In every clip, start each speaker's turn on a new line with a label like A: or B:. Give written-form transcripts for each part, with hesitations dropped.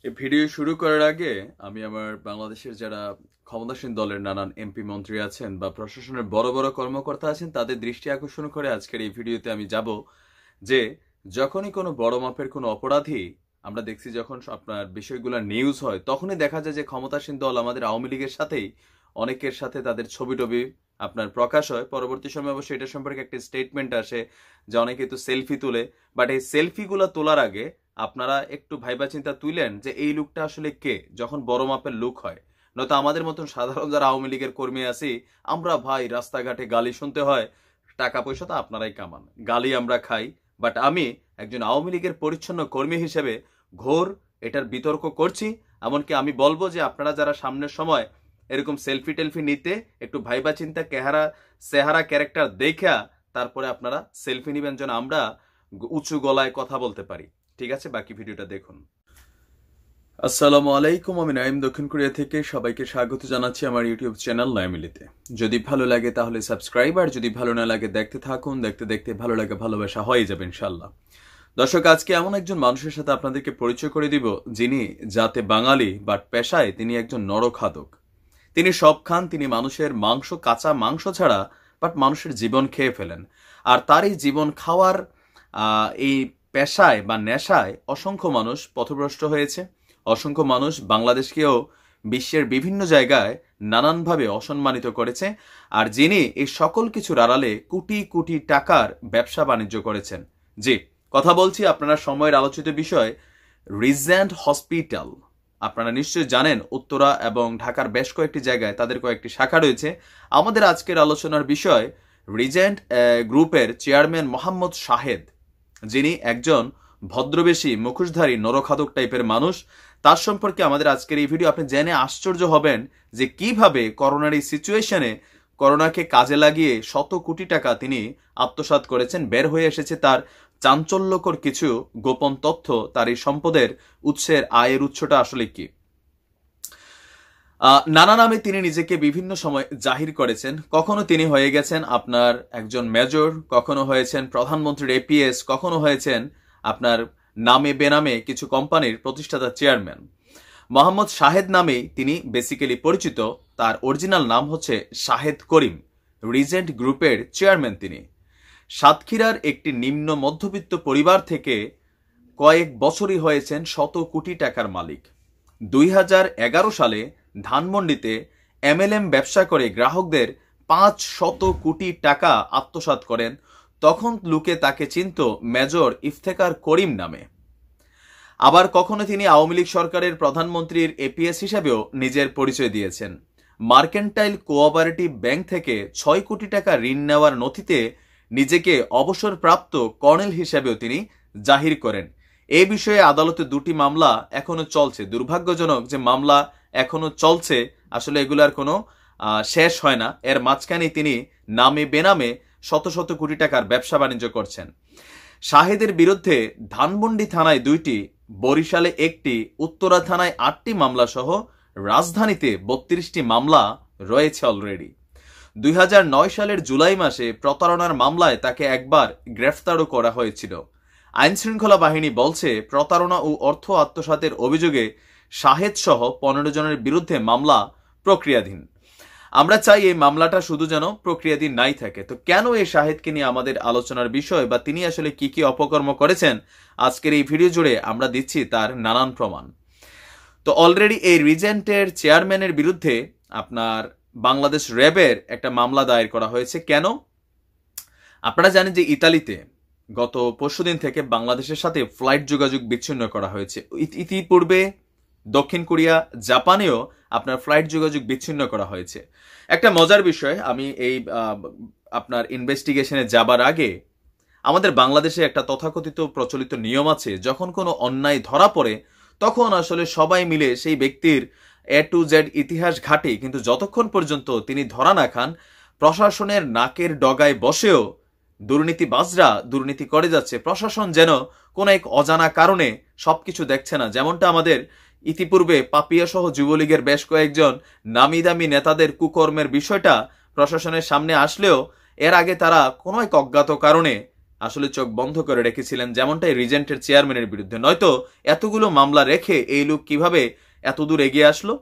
A: এই ভিডিও শুরু করার আগে আমি আমার বাংলাদেশের যারা ক্ষমতাসীন দলের নানান এমপি মন্ত্রী আছেন বা প্রশাসনের বড় বড় কর্মকর্তা আছেন তাদের দৃষ্টি আকর্ষণ করে আজকের এই ভিডিওতে আমি যাব যে যখনই কোনো বড় মাপের কোনো অপরাধী আমরা দেখছি যখন আপনার বিষয়গুলো নিউজ হয় তখনই দেখা যায় যে ক্ষমতাসীন দল আমাদের আওয়ামী লীগের সাথেই অনেকের সাথে তাদের ছবি টবি আপনার প্রকাশ হয়। পরবর্তী সময় অবশ্যই এটা সম্পর্কে একটা স্টেটমেন্ট আসে যে অনেকে তো সেলফি তুলে, বাট এই সেলফিগুলো তোলার আগে আপনারা একটু ভাইবা চিন্তা তুইলেন যে এই লুকটা আসলে কে, যখন বড় মাপের লুক হয়। নয়তো আমাদের মতন সাধারণ যারা আওয়ামী লীগের কর্মী আছি আমরা ভাই রাস্তাঘাটে গালি শুনতে হয়, টাকা পয়সা তো আপনারাই কামান, গালি আমরা খাই। বাট আমি একজন আওয়ামী লীগের পরিচ্ছন্ন কর্মী হিসেবে ঘোর এটার বিতর্ক করছি। এমনকি আমি বলবো যে আপনারা যারা সামনের সময় এরকম সেলফি টেলফি নিতে একটু ভাইবা চিন্তা চেহারা ক্যারেক্টার দেখা তারপরে আপনারা সেলফি নিবেন যেন আমরা উঁচু গলায় কথা বলতে পারি। ঠিক আছে, বাকি ভিডিওটা দেখুন। আসসালামু আলাইকুম, আমি নাইম দক্ষিণ কোরিয়া থেকে সবাইকে স্বাগত জানাচ্ছি আমার ইউটিউব চ্যানেল নাইমিলিতে। যদি ভালো লাগে তাহলে সাবস্ক্রাইব, আর যদি ভালো না লাগে দেখতে থাকুন, দেখতে দেখতে ভালো লাগে ভালোবাসা হয়ে যাবে ইনশাল্লাহ। দর্শক, আজকে এমন একজন মানুষের সাথে আপনাদেরকে পরিচয় করে দিব যিনি জাতে বাঙালি বাট পেশায় তিনি একজন নরখাদক। তিনি সব খান, তিনি মানুষের মাংস, কাঁচা মাংস ছাড়া বাট মানুষের জীবন খেয়ে ফেলেন। আর তার এই জীবন খাওয়ার এই পেশায় বা নেশায় অসংখ্য মানুষ পথভ্রষ্ট হয়েছে। অসংখ্য মানুষ বাংলাদেশকেও বিশ্বের বিভিন্ন জায়গায় নানানভাবে অসম্মানিত করেছে। আর যিনি এই সকল কিছুর আড়ালে কোটি কোটি টাকার ব্যবসা বাণিজ্য করেছেন, জি, কথা বলছি আপনারা সময়ের আলোচিত বিষয় রিজেন্ট হসপিটাল। আপনারা নিশ্চয়ই জানেন উত্তরা এবং ঢাকার বেশ কয়েকটি জায়গায় তাদের কয়েকটি শাখা রয়েছে। আমাদের আজকের আলোচনার বিষয় রিজেন্ট গ্রুপের চেয়ারম্যান মোহাম্মদ শাহেদ, যিনি একজন ভদ্রবেশী মুখোশধারী নরখাদক টাইপের মানুষ। তার সম্পর্কে আমাদের আজকের এই ভিডিও। আপনি জেনে আশ্চর্য হবেন যে কিভাবে করোনার এই সিচুয়েশনে করোনাকে কাজে লাগিয়ে শত কোটি টাকা তিনি আত্মসাৎ করেছেন। বের হয়ে এসেছে তার চাঞ্চল্যকর কিছু গোপন তথ্য, তার এই সম্পদের উৎসের আয়ের উৎসটা আসলে কি। নানা নামে তিনি নিজেকে বিভিন্ন সময় জাহির করেছেন। কখনো তিনি হয়ে গেছেন আপনার একজন মেজর, কখনো হয়েছেন প্রধানমন্ত্রীর এপিএস, কখনো হয়েছেন আপনার নামে বেনামে কিছু কোম্পানির প্রতিষ্ঠাতা চেয়ারম্যান। মোহাম্মদ শাহেদ নামেই তিনি বেসিক্যালি পরিচিত। তার অরিজিনাল নাম হচ্ছে শাহেদ করিম। রিজেন্ট গ্রুপের চেয়ারম্যান তিনি। সাতক্ষীরার একটি নিম্ন মধ্যবিত্ত পরিবার থেকে কয়েক বছরই হয়েছেন শত কোটি টাকার মালিক। 2011 সালে ধানমন্ডিতে এমএলএম ব্যবসা করে গ্রাহকদের 500 কোটি টাকা আত্মসাৎ করেন। তখন লোকে তাকে চিনত মেজর ইফতেখার করিম নামে। আবার কখনো তিনি আওয়ামী লীগ সরকারের প্রধানমন্ত্রীর এপিএস হিসেবেও নিজের পরিচয় দিয়েছেন। মার্কেন্টাইল কোঅপারেটিভ ব্যাংক থেকে 6 কোটি টাকা ঋণ নেওয়ার নথিতে নিজেকে অবসরপ্রাপ্ত কর্নেল হিসেবেও তিনি জাহির করেন। এই বিষয়ে আদালতে 2টি মামলা এখনো চলছে। দুর্ভাগ্যজনক যে মামলা এখনো চলছে, আসলে এগুলার কোনো শেষ হয় না। এর মাঝখানে তিনি নামে বেনামে শত শত কোটি টাকার ব্যবসা বাণিজ্য করছেন। শাহেদের বিরুদ্ধে ধানমন্ডি থানায় 2টি, বরিশালে 1টি, উত্তরা থানায় 8টি মামলা সহ রাজধানীতে 32টি মামলা রয়েছে অলরেডি। 2009 সালের জুলাই মাসে প্রতারণার মামলায় তাকে একবার গ্রেফতারও করা হয়েছিল। আইন শৃঙ্খলা বাহিনী বলছে প্রতারণা ও অর্থ আত্মসাতের অভিযোগে শাহেদ সহ 15 জনের বিরুদ্ধে মামলা প্রক্রিয়াধীন। আমরা চাই এই মামলাটা শুধু যেন প্রক্রিয়াধীন নাই থাকে। তো কেন এই শাহেদকে নিয়ে আমাদের আলোচনার বিষয়, বা তিনি আসলে কি কি অপকর্ম করেছেন, আজকের এই ভিডিও জুড়ে আমরা দিচ্ছি তার নানান প্রমাণ। তো অলরেডি এই রিজেন্টের চেয়ারম্যানের বিরুদ্ধে আপনার বাংলাদেশ র্যাবের একটা মামলা দায়ের করা হয়েছে। কেন? আপনারা জানেন যে ইতালিতে গত পরশুদিন থেকে বাংলাদেশের সাথে ফ্লাইট যোগাযোগ বিচ্ছিন্ন করা হয়েছে। ইতিপূর্বে দক্ষিণ কোরিয়া, জাপানেও আপনার ফ্লাইট যোগাযোগ বিচ্ছিন্ন করা হয়েছে। একটা মজার বিষয়, আমি এই আপনার ইনভেস্টিগেশনে যাবার আগে আমাদের বাংলাদেশে একটা তথাকথিত প্রচলিত নিয়ম আছে, যখন কোনো অন্যায় ধরা পড়ে তখন আসলে সবাই মিলে সেই ব্যক্তির A to Z ইতিহাস ঘাটে, কিন্তু যতক্ষণ পর্যন্ত তিনি ধরা না খান প্রশাসনের নাকের ডগায় বসেও দুর্নীতিবাজরা দুর্নীতি করে যাচ্ছে। প্রশাসন যেন কোন এক অজানা কারণে সবকিছু দেখছে না। যেমনটা আমাদের ইতিপূর্বে পাপিয়া সহ যুবলীগের বেশ কয়েকজন নামি দামি নেতাদের কুকর্মের বিষয়টা প্রশাসনের সামনে আসলেও এর আগে তারা কোনো এক অজ্ঞাত কারণে আসলে চোখ বন্ধ করে রেখেছিলেন, যেমনটাই রিজেন্টের চেয়ারম্যানের বিরুদ্ধে। নয়তো এতগুলো মামলা রেখে এই লোক কিভাবে এতদূর এগিয়ে আসলো?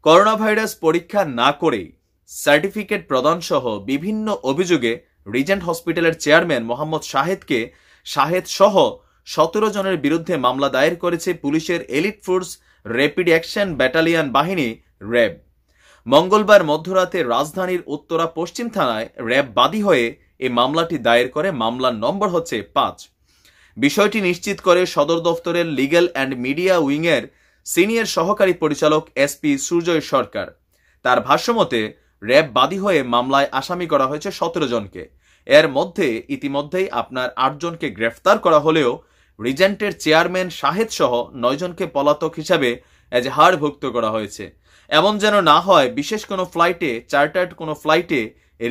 A: করোনা ভাইরাস পরীক্ষা না করেই সার্টিফিকেট প্রদান সহ বিভিন্ন অভিযোগে রিজেন্ট হসপিটালের চেয়ারম্যান মোহাম্মদ শাহেদ সহ 17 জনের বিরুদ্ধে মামলা দায়ের করেছে পুলিশের elite force rapid action battalion বাহিনী র্যাব। মঙ্গলবার মধ্যরাতে রাজধানীর উত্তরা পশ্চিম থানায় র্যাব বাদী হয়ে এই মামলাটি দায়ের করে। মামলার নম্বর হচ্ছে 5। বিষয়টি নিশ্চিত করে সদর দফতরের লিগ্যাল অ্যান্ড মিডিয়া উইংয়ের সিনিয়র সহকারী পরিচালক এসপি সুজয় সরকার। তার ভাষ্যমতে র্যাব বাদী হয়ে মামলায় আসামি করা হয়েছে 17 জনকে। এর মধ্যে ইতিমধ্যেই আপনার 8 জনকে গ্রেফতার করা হলেও রিজেন্টের চেয়ারম্যান শাহেদ সহ 9 জনকে পলাতক হিসাবে এজাহারভুক্ত করা হয়েছে। এমন যেন না হয় বিশেষ কোনো ফ্লাইটে, চার্টার্ড কোনো ফ্লাইটে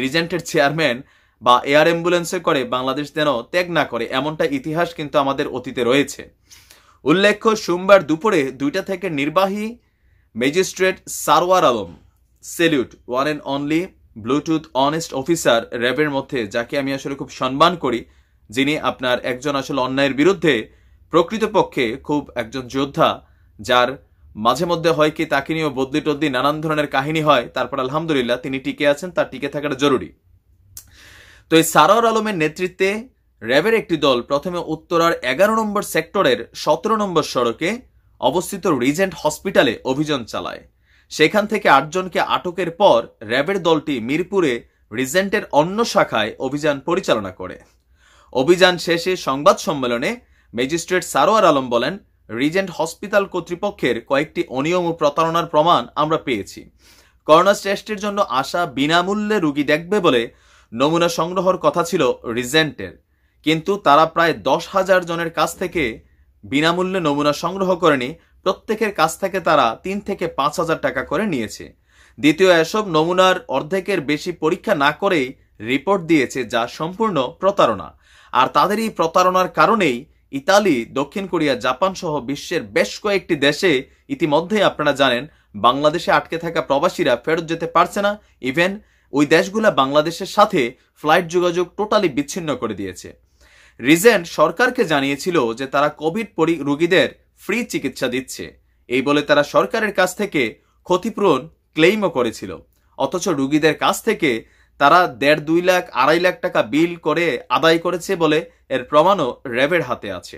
A: রিজেন্টের চেয়ারম্যান বা এয়ার অ্যাম্বুলেন্সে করে বাংলাদেশ যেন ত্যাগ না করে, এমনটা ইতিহাস কিন্তু আমাদের অতীতে রয়েছে। উল্লেখ্য, সোমবার দুপুরে 2টা থেকে নির্বাহী magistrate Sarwar Alam, salute, one and only Bluetooth honest officer র্যাবের মধ্যে, যাকে আমি আসলে খুব সম্মান করি, যিনি আপনার একজন আসলে অন্যায়ের বিরুদ্ধে প্রকৃতপক্ষে খুব একজন যোদ্ধা, যার মাঝে মধ্যে হয় কি তাকে নিয়েও বদলি টদলি নানান ধরনের কাহিনী হয়, তারপর আলহামদুলিল্লাহ তিনি টিকে আছেন, তার টিকে থাকাটা জরুরি। তো এই সারওয়ার আলমের নেতৃত্বে র্যাবের একটি দল প্রথমে উত্তরার 11 নম্বর সেক্টরের 17 নম্বর সড়কে অবস্থিত রিজেন্ট হসপিটালে অভিযান চালায়। সেখান থেকে 8 জনকে আটকের পর র্যাবের দলটি মিরপুরে রিজেন্টের অন্য শাখায় অভিযান পরিচালনা করে। অভিযান শেষে সংবাদ সম্মেলনে ম্যাজিস্ট্রেট সারওয়ার আলম বলেন, রিজেন্ট হসপিটাল কর্তৃপক্ষের কয়েকটি অনিয়ম ও প্রতারণার প্রমাণ আমরা পেয়েছি। করোনা টেস্টের জন্য আসা বিনামূল্যে রোগী দেখবে বলে নমুনা সংগ্রহের কথা ছিল রিজেন্টের, কিন্তু তারা প্রায় 10,000 জনের কাছ থেকে বিনামূল্যে নমুনা সংগ্রহ করেনি। প্রত্যেকের কাছ থেকে তারা 3 থেকে 5,000 টাকা করে নিয়েছে। দ্বিতীয়, এসব নমুনার অর্ধেকের বেশি পরীক্ষা না করেই রিপোর্ট দিয়েছে, যা সম্পূর্ণ প্রতারণা। আর তাদের এই প্রতারণার কারণেই ইতালি, দক্ষিণ কোরিয়া, জাপান সহ বিশ্বের বেশ কয়েকটি দেশে ইতিমধ্যেই আপনারা জানেন বাংলাদেশে আটকে থাকা প্রবাসীরা ফেরত যেতে পারছে না। ইভেন ওই দেশগুলা বাংলাদেশের সাথে ফ্লাইট যোগাযোগ টোটালি বিচ্ছিন্ন করে দিয়েছে। রিজেন্ট সরকারকে জানিয়েছিল যে তারা কোভিড রোগীদের ফ্রি চিকিৎসা দিচ্ছে, এই বলে তারা সরকারের কাছ থেকে ক্ষতিপূরণ ক্লেইমও করেছিল। অথচ রোগীদের কাছ থেকে তারা 1.5-2 লাখ 2.5 লাখ টাকা বিল করে আদায় করেছে বলে এর প্রমাণও র্যাবের হাতে আছে।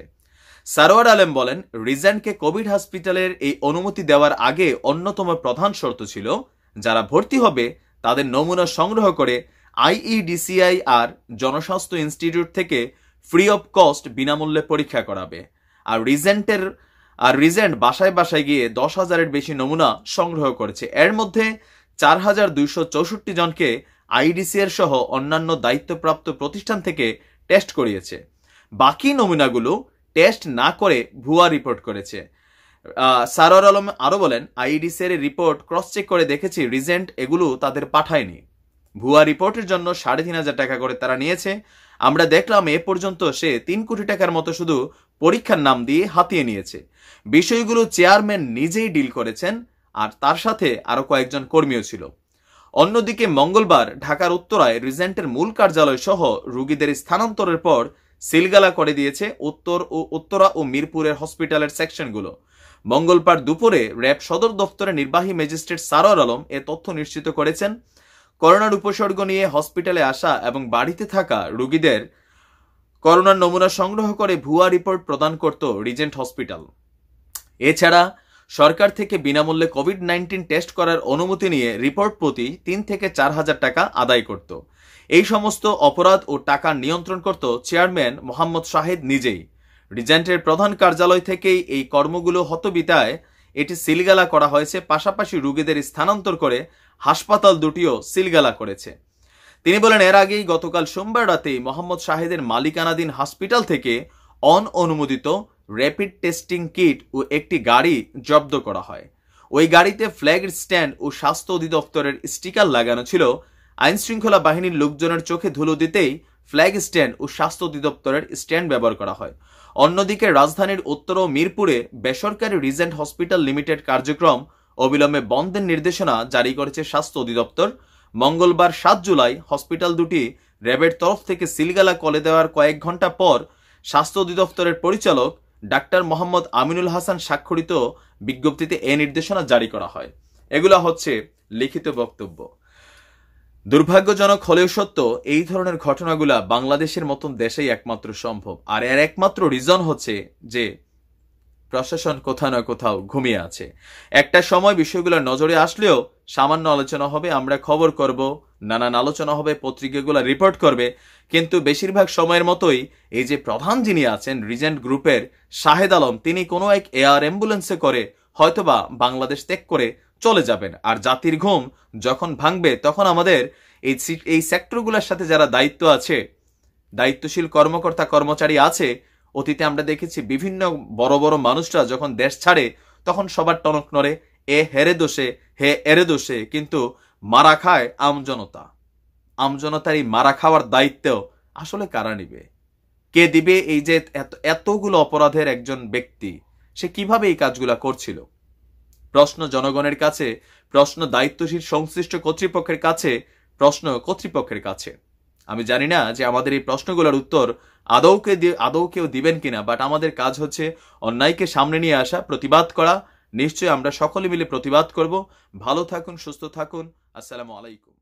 A: সারওয়ার আলম বলেন, রিজেন্টকে কোভিড হসপিটালের এই অনুমতি দেওয়ার আগে অন্যতম প্রধান শর্ত ছিল যারা ভর্তি হবে তাদের নমুনা সংগ্রহ করে IEDCI আর জনস্বাস্থ্য ইনস্টিটিউট থেকে ফ্রি অফ কস্ট বিনামূল্যে পরীক্ষা করাবে। আর রিজেন্ট বাসায় বাসায় গিয়ে 10,000-এর বেশি নমুনা সংগ্রহ করেছে। এর মধ্যে 4,264 জনকে IDCR সহ অন্যান্য দায়িত্বপ্রাপ্ত প্রতিষ্ঠান থেকে টেস্ট করিয়েছে। বাকি নমুনাগুলো টেস্ট না করে ভুয়া রিপোর্ট করেছে। সারওয়ার আলম আরো বলেন, IDCR এর রিপোর্ট ক্রস চেক করে দেখেছি রিজেন্ট এগুলো তাদের পাঠায়নি। ভুয়া রিপোর্টের জন্য 3,500 টাকা করে তারা নিয়েছে। আমরা দেখলাম এ পর্যন্ত সে 3 কোটি টাকার মতো শুধু পরীক্ষার নাম দিয়ে হাতিয়ে নিয়েছে। বিষয়গুলো চেয়ারম্যান নিজেই ডিল করেছেন, আর তার সাথে আরো কয়েকজন কর্মীও ছিল। অন্যদিকে মঙ্গলবার ঢাকার উত্তরায় রিজেন্টের মূল কার্যালয় সহ রোগীদের স্থানান্তরের পর সিলগালা করে দিয়েছে উত্তরা ও মিরপুরের হসপিটালের সেকশনগুলো। মঙ্গলবার দুপুরে র্যাব সদর দফতরে নির্বাহী ম্যাজিস্ট্রেট সারওয়ার আলম এ তথ্য নিশ্চিত করেছেন। করোনার উপসর্গ নিয়ে হসপিটালে আসা এবং বাড়িতে থাকা রোগীদের করোনার নমুনা সংগ্রহ করে ভুয়া রিপোর্ট প্রদান করত রিজেন্ট হসপিটাল। এছাড়া সরকার থেকে বিনামূল্যে কোভিড-19 টেস্ট করার অনুমতি নিয়ে রিপোর্ট প্রতি 3 থেকে 4,000 টাকা আদায় করত। এই সমস্ত অপরাধ ও টাকা নিয়ন্ত্রণ করত চেয়ারম্যান মোহাম্মদ শাহেদ নিজেই। রিজেন্টের প্রধান কার্যালয় থেকেই এই কর্মগুলো হতো বিতায় এটি সিলগালা করা হয়েছে। পাশাপাশি রোগীদের স্থানান্তর করে হাসপাতাল দুটিও সিলগালা করেছে। তিনি বলেন, এর আগেই গতকাল সোমবার রাতেই মোহাম্মদ শাহেদের মালিকানাধীন হসপিটাল থেকে অনুমোদিত র্যাপিড টেস্টিং কিট ও একটি গাড়ি জব্দ করা হয়। ওই গাড়িতে ফ্ল্যাগ স্ট্যান্ড ও স্বাস্থ্য অধিদপ্তরের স্টিকার লাগানো ছিল। আইন শৃঙ্খলা বাহিনীর লোকজনের চোখে ধুলো দিতেই ফ্ল্যাগ স্ট্যান্ড ও স্বাস্থ্য অধিদপ্তরের স্ট্যান্ড ব্যবহার করা হয়। অন্যদিকে রাজধানীর উত্তর ও মিরপুরে বেসরকারি রিজেন্ট হসপিটাল লিমিটেড কার্যক্রম অবিলম্বে বন্ধের নির্দেশনা জারি করেছে স্বাস্থ্য অধিদপ্তর। মঙ্গলবার 7 জুলাই হসপিটাল দুটি র্যাবের তরফ থেকে সিলগালা কলে দেওয়ার কয়েক ঘন্টা পর স্বাস্থ্য অধিদপ্তরের পরিচালক ডাক্তার মোহাম্মদ আমিনুল হাসান স্বাক্ষরিত বিজ্ঞপ্তিতে এ নির্দেশনা জারি করা হয়। এগুলা হচ্ছে লিখিত বক্তব্য। দুর্ভাগ্যজনক হলেও সত্য, এই ধরনের ঘটনাগুলা বাংলাদেশের মতন দেশেই একমাত্র সম্ভব। আর এর একমাত্র রিজন হচ্ছে যে প্রশাসন কোথাও না কোথাও ঘুমিয়ে আছে। একটা সময় বিষয়গুলো নজরে আসলেও সামান্য আলোচনা হবে, আমরা খবর করব, নানান আলোচনা হবে, পত্রিকাগুলো রিপোর্ট করবে, কিন্তু বেশিরভাগ সময়ের মতোই এই যে প্রধান যিনি আছেন রিজেন্ট গ্রুপের শাহেদ আলম, তিনি কোনো এক এয়ার অ্যাম্বুলেন্সে করে হয়তোবা বাংলাদেশ ত্যাগ করে চলে যাবেন। আর জাতির ঘুম যখন ভাঙবে তখন আমাদের এই সেক্টরগুলোর সাথে যারা দায়িত্ব আছে, দায়িত্বশীল কর্মকর্তা কর্মচারী আছে, অতীতে আমরা দেখেছি বিভিন্ন বড় বড় মানুষরা যখন দেশ ছাড়ে তখন সবার টনক নড়ে, এ হেরে দোষে, হে এরে দোষে, কিন্তু মারা খায় আমজনতা। আমজনতার এই মারা খাওয়ার দায়িত্ব আসলে কারা নিবে, কে দিবে? এই যে এতগুলো অপরাধের একজন ব্যক্তি, সে কিভাবে এই কাজগুলা করছিল? প্রশ্ন জনগণের কাছে, প্রশ্ন দায়িত্বশীল সংশ্লিষ্ট কর্তৃপক্ষের কাছে, প্রশ্ন কর্তৃপক্ষের কাছে। আমি জানি না যে আমাদের এই প্রশ্নগুলোর উত্তর আদৌ কেউ দিবেন কিনা, বাট আমাদের কাজ হচ্ছে অন্যায়কে সামনে নিয়ে আসা, প্রতিবাদ করা। নিশ্চয়ই আমরা সকলে মিলে প্রতিবাদ করব। ভালো থাকুন, সুস্থ থাকুন। আসসালামু আলাইকুম।